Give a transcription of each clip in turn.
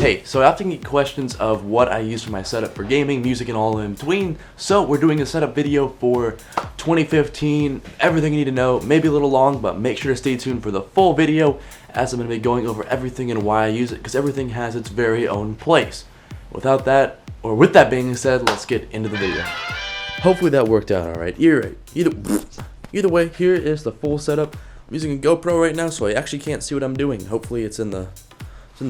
Hey, so I often get questions of what I use for my setup for gaming, music, and all in between. So we're doing a setup video for 2015, everything you need to know, maybe a little long, but make sure to stay tuned for the full video as I'm going to be going over everything and why I use it, because everything has its very own place. With that being said, let's get into the video. Hopefully that worked out alright. Either way, here is the full setup. I'm using a GoPro right now, so I actually can't see what I'm doing. Hopefully it's in the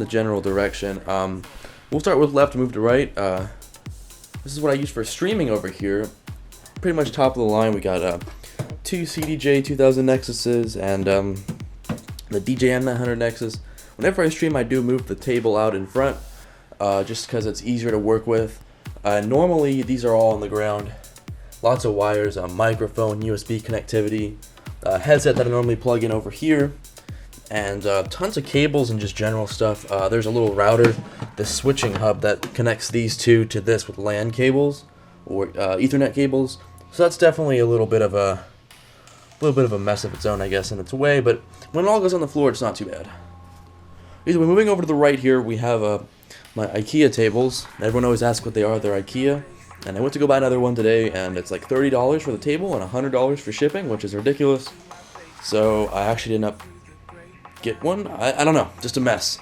general direction. We'll start with left, move to right. This is what I use for streaming over here. Pretty much top of the line. We got two CDJ 2000 Nexuses and the DJM 900 Nexus. Whenever I stream, I do move the table out in front, just because it's easier to work with. Normally, these are all on the ground. Lots of wires, microphone, USB connectivity, headset that I normally plug in over here. And tons of cables and just general stuff. There's a little router, the switching hub that connects these two to this with LAN cables or Ethernet cables. So that's definitely a little bit of a mess of its own, I guess, in its way. But when it all goes on the floor, it's not too bad. Either way, moving over to the right here, we have my IKEA tables. Everyone always asks what they are. They're IKEA. And I went to go buy another one today, and it's like $30 for the table and $100 for shipping, which is ridiculous. So I actually did not get one. I don't know, just a mess.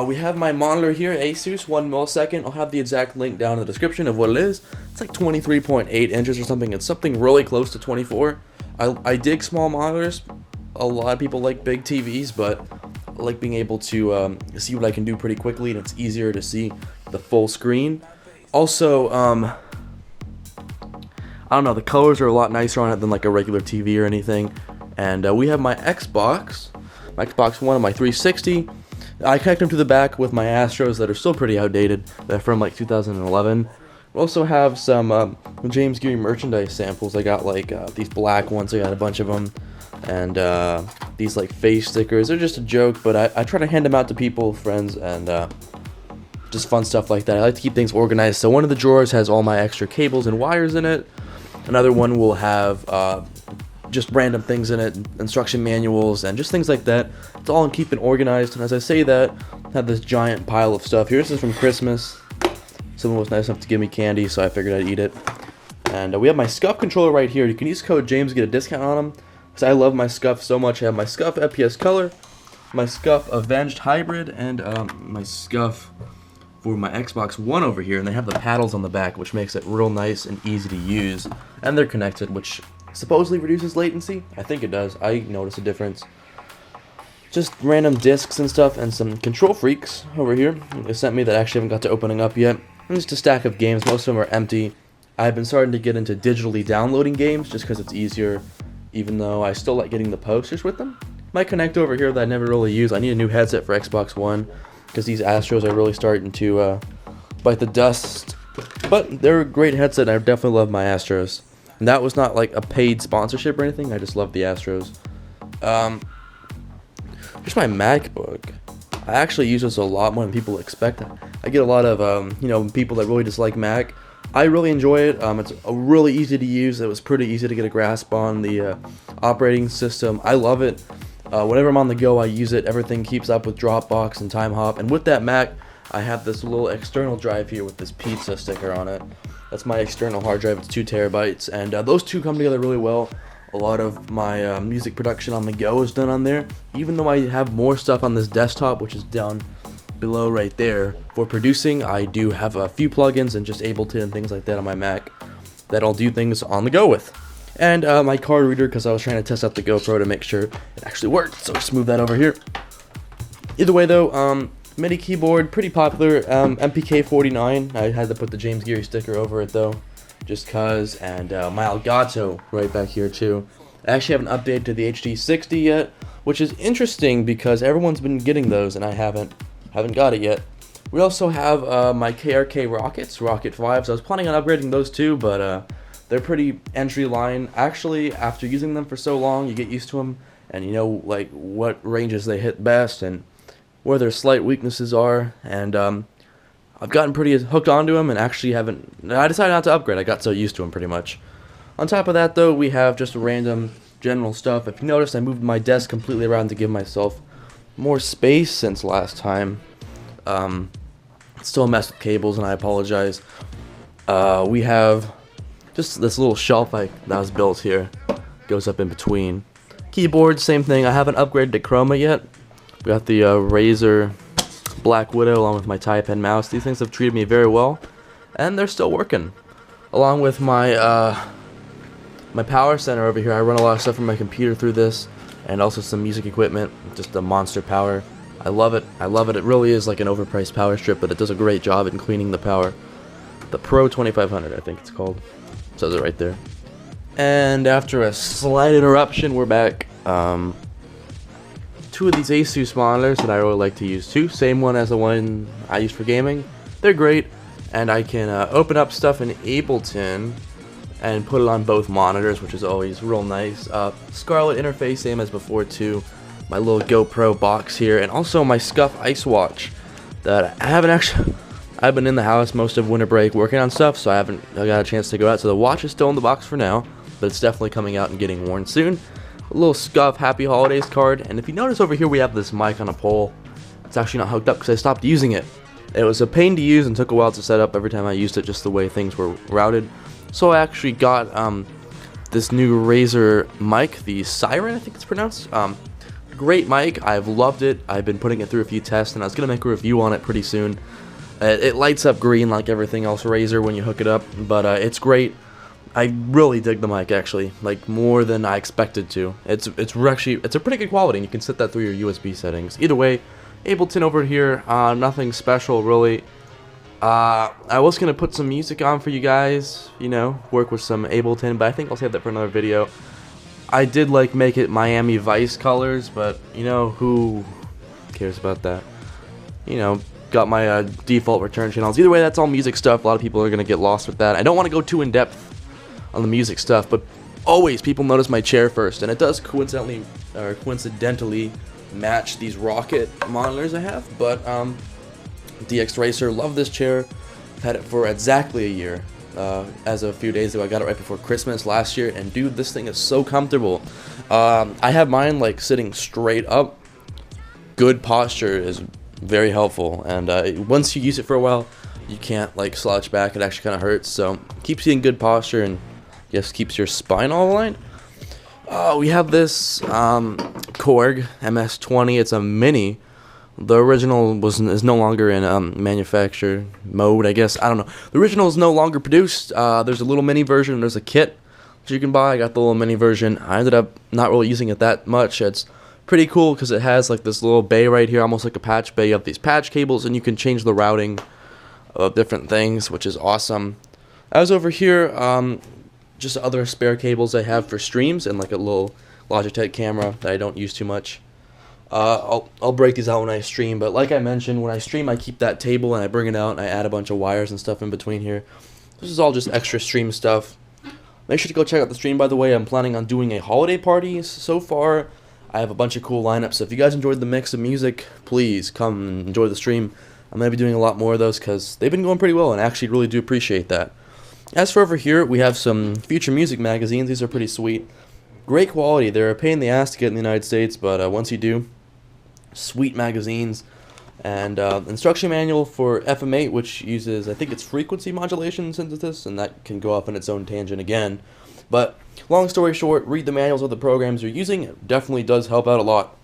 We have my monitor here, Asus 1 millisecond. I'll have the exact link down in the description of what it is. It's like 23.8 inches or something. It's something really close to 24. I dig small monitors. A lot of people like big TVs, but I like being able to see what I can do pretty quickly, and it's easier to see the full screen. Also, I don't know, the colors are a lot nicer on it than like a regular TV or anything. And we have my Xbox One and my 360. I connect them to the back with my Astros that are still pretty outdated. They're from like 2011. We also have some MrJamesGeary merchandise samples. I got like these black ones. I got a bunch of them. And these like face stickers. They're just a joke, but I try to hand them out to people, friends, and just fun stuff like that. I like to keep things organized. So one of the drawers has all my extra cables and wires in it. Another one will have just random things in it, instruction manuals, and just things like that. It's all in keeping organized. And as I say that, I have this giant pile of stuff here. This is from Christmas. Someone was nice enough to give me candy, so I figured I'd eat it. And we have my Scuff controller right here. You can use code James to get a discount on them, because I love my Scuff so much. I have my Scuff FPS Color, my Scuff Avenged Hybrid, and my Scuff for my Xbox One over here. And they have the paddles on the back, which makes it real nice and easy to use. And they're connected, which supposedly reduces latency. I think it does. I notice a difference. Just random discs and stuff, and some Control Freaks over here. They sent me that I actually haven't got to opening up yet. And just a stack of games. Most of them are empty. I've been starting to get into digitally downloading games just because it's easier, even though I still like getting the posters with them. My Connect over here that I never really use. I need a new headset for Xbox One because these Astros are really starting to bite the dust. But they're a great headset. I definitely love my Astros. And that was not like a paid sponsorship or anything. I just love the Astros. Here's my MacBook. I actually use this a lot more than people expect. I get a lot of people that really dislike Mac. I really enjoy it. It's really easy to use. It was pretty easy to get a grasp on the operating system. I love it. Whenever I'm on the go, I use it. Everything keeps up with Dropbox and TimeHop. And with that Mac, I have this little external drive here with this pizza sticker on it. That's my external hard drive. It's 2 terabytes, and those two come together really well. A lot of my music production on the go is done on there. Even though I have more stuff on this desktop, which is down below right there, for producing, I do have a few plugins and just Ableton and things like that on my Mac that I'll do things on the go with. And my card reader, because I was trying to test out the GoPro to make sure it actually worked, so just move that over here. Either way though, MIDI keyboard, pretty popular, MPK49, I had to put the JamesGeary sticker over it though, just cause, and my Elgato right back here too. I actually haven't updated to the HD60 yet, which is interesting because everyone's been getting those and I haven't got it yet. We also have my KRK Rocket 5s. I was planning on upgrading those too, but they're pretty entry line. Actually, after using them for so long, you get used to them, and you know like what ranges they hit best, and where their slight weaknesses are, and I've gotten pretty hooked onto them and actually I decided not to upgrade. I got so used to them pretty much. On top of that though, we have just random general stuff. If you notice, I moved my desk completely around to give myself more space since last time. Still a mess with cables, and I apologize. We have just this little shelf that was built here. Goes up in between. Keyboard, same thing. I haven't upgraded to Chroma yet. We got the Razer Black Widow along with my TiPad mouse. These things have treated me very well, and they're still working. Along with my my power center over here, I run a lot of stuff from my computer through this, and also some music equipment. Just a monster power. I love it. I love it. It really is like an overpriced power strip, but it does a great job in cleaning the power. The Pro 2500, I think it's called. It says it right there. And after a slight interruption, we're back. Two of these Asus monitors that I really like to use too. Same one as the one I use for gaming. They're great, and I can open up stuff in Ableton and put it on both monitors, which is always real nice. Scarlett interface, same as before too. My little GoPro box here, and also my Scuf Ice Watch that I haven't actually. I've been in the house most of winter break working on stuff, so I got a chance to go out. So the watch is still in the box for now, but it's definitely coming out and getting worn soon. A little Scuf Happy Holidays card, and if you notice over here we have this mic on a pole. It's actually not hooked up because I stopped using it. It was a pain to use and took a while to set up every time I used it, just the way things were routed. So I actually got this new Razer mic, the Siren I think it's pronounced. Great mic, I've loved it. I've been putting it through a few tests, and I was going to make a review on it pretty soon. It lights up green like everything else Razer when you hook it up, but it's great. I really dig the mic, actually, like more than I expected to. It's a pretty good quality, and you can set that through your USB settings. Either way, Ableton over here, nothing special really. I was gonna put some music on for you guys, you know, work with some Ableton, but I think I'll save that for another video. I did like make it Miami Vice colors, but you know, who cares about that? You know, got my default return channels. Either way, that's all music stuff. A lot of people are gonna get lost with that. I don't want to go too in depth on the music stuff, but always people notice my chair first, and it does coincidentally match these Rocket monitors I have. But DX Racer, love this chair. I've had it for exactly a year. As of a few days ago, I got it right before Christmas last year, and dude, this thing is so comfortable. I have mine like sitting straight up. Good posture is very helpful, and once you use it for a while, you can't like slouch back. It actually kind of hurts, so keeps you in good posture and just keeps your spine all aligned. We have this Korg MS-20. It's a mini. The original is no longer in manufacture mode, I guess. I don't know. The original is no longer produced. There's a little mini version. There's a kit that you can buy. I got the little mini version. I ended up not really using it that much. It's pretty cool because it has like this little bay right here, almost like a patch bay. You have these patch cables, and you can change the routing of different things, which is awesome. As over here, just other spare cables I have for streams, and like a little Logitech camera that I don't use too much. I'll break these out when I stream, but like I mentioned, when I stream I keep that table and I bring it out and I add a bunch of wires and stuff in between here. This is all just extra stream stuff. Make sure to go check out the stream, by the way. I'm planning on doing a holiday party. So far I have a bunch of cool lineups, so if you guys enjoyed the mix of music, please come and enjoy the stream. I'm going to be doing a lot more of those because they've been going pretty well, and I actually really do appreciate that. As for over here, we have some future music magazines. These are pretty sweet. Great quality. They're a pain in the ass to get in the United States, but once you do, sweet magazines. And instruction manual for FM8, which uses, I think it's frequency modulation synthesis, and that can go off on its own tangent again. But long story short, read the manuals of the programs you're using. It definitely does help out a lot.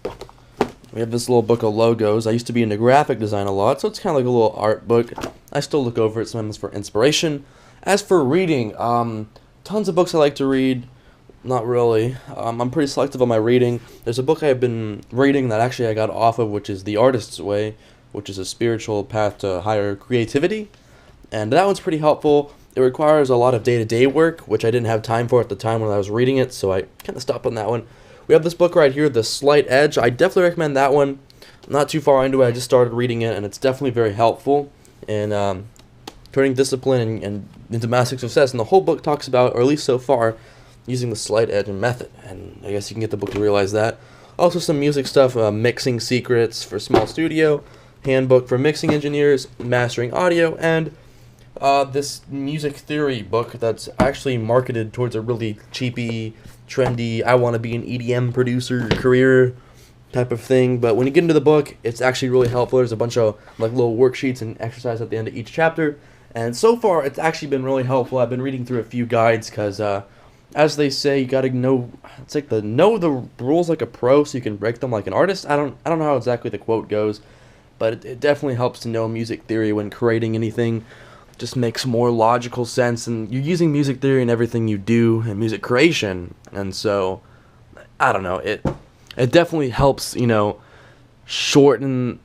We have this little book of logos. I used to be into graphic design a lot, so it's kind of like a little art book. I still look over it sometimes for inspiration. As for reading, tons of books I like to read. Not really. I'm pretty selective on my reading. There's a book I've been reading that actually I got off of, which is The Artist's Way, which is a spiritual path to higher creativity. And that one's pretty helpful. It requires a lot of day-to-day work, which I didn't have time for at the time when I was reading it, so I kind of stopped on that one. We have this book right here, The Slight Edge. I definitely recommend that one. I'm not too far into it. I just started reading it, and it's definitely very helpful in turning discipline and into massive success. And the whole book talks about, or at least so far, using the slight edge method, and I guess you can get the book to realize that. Also some music stuff, mixing secrets for small studio, handbook for mixing engineers, mastering audio, and this music theory book that's actually marketed towards a really cheapy, trendy, I want to be an EDM producer career type of thing. But when you get into the book, it's actually really helpful. There's a bunch of like little worksheets and exercise at the end of each chapter. And so far, it's actually been really helpful. I've been reading through a few guides because, as they say, you gotta know. It's like know the rules like a pro, so you can break them like an artist. I don't know how exactly the quote goes, but it definitely helps to know music theory when creating anything. Just makes more logical sense, and you're using music theory in everything you do in music creation. And so, I don't know. It definitely helps, shorten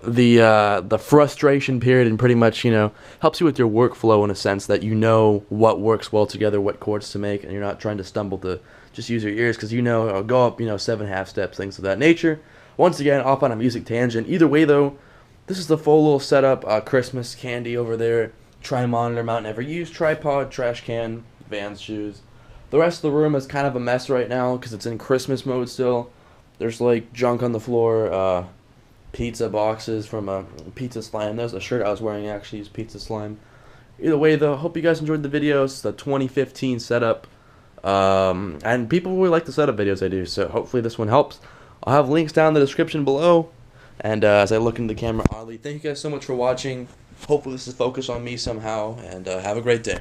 the frustration period, and pretty much helps you with your workflow in a sense that you know what works well together, what chords to make, and you're not trying to stumble to just use your ears because go up 7 half steps, things of that nature. Once again, off on a music tangent. Either way though, this is the full little setup. Christmas candy over there, tri-monitor, mount never used, tripod, trash can, Vans shoes. The rest of the room is kind of a mess right now because it's in Christmas mode still. There's like junk on the floor, pizza boxes from Pizza Slime. There's a shirt I was wearing actually is Pizza Slime. Either way though, hope you guys enjoyed the video. It's the 2015 setup. And people really like the setup videos I do, so hopefully this one helps. I'll have links down in the description below. And as I look into the camera oddly, thank you guys so much for watching. Hopefully this is focused on me somehow, and have a great day.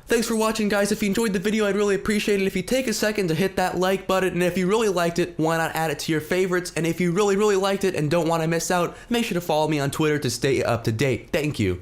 Thanks for watching, guys. If you enjoyed the video, I'd really appreciate it if you take a second to hit that like button, and if you really liked it, why not add it to your favorites? And if you really liked it and don't want to miss out, make sure to follow me on Twitter to stay up to date. Thank you.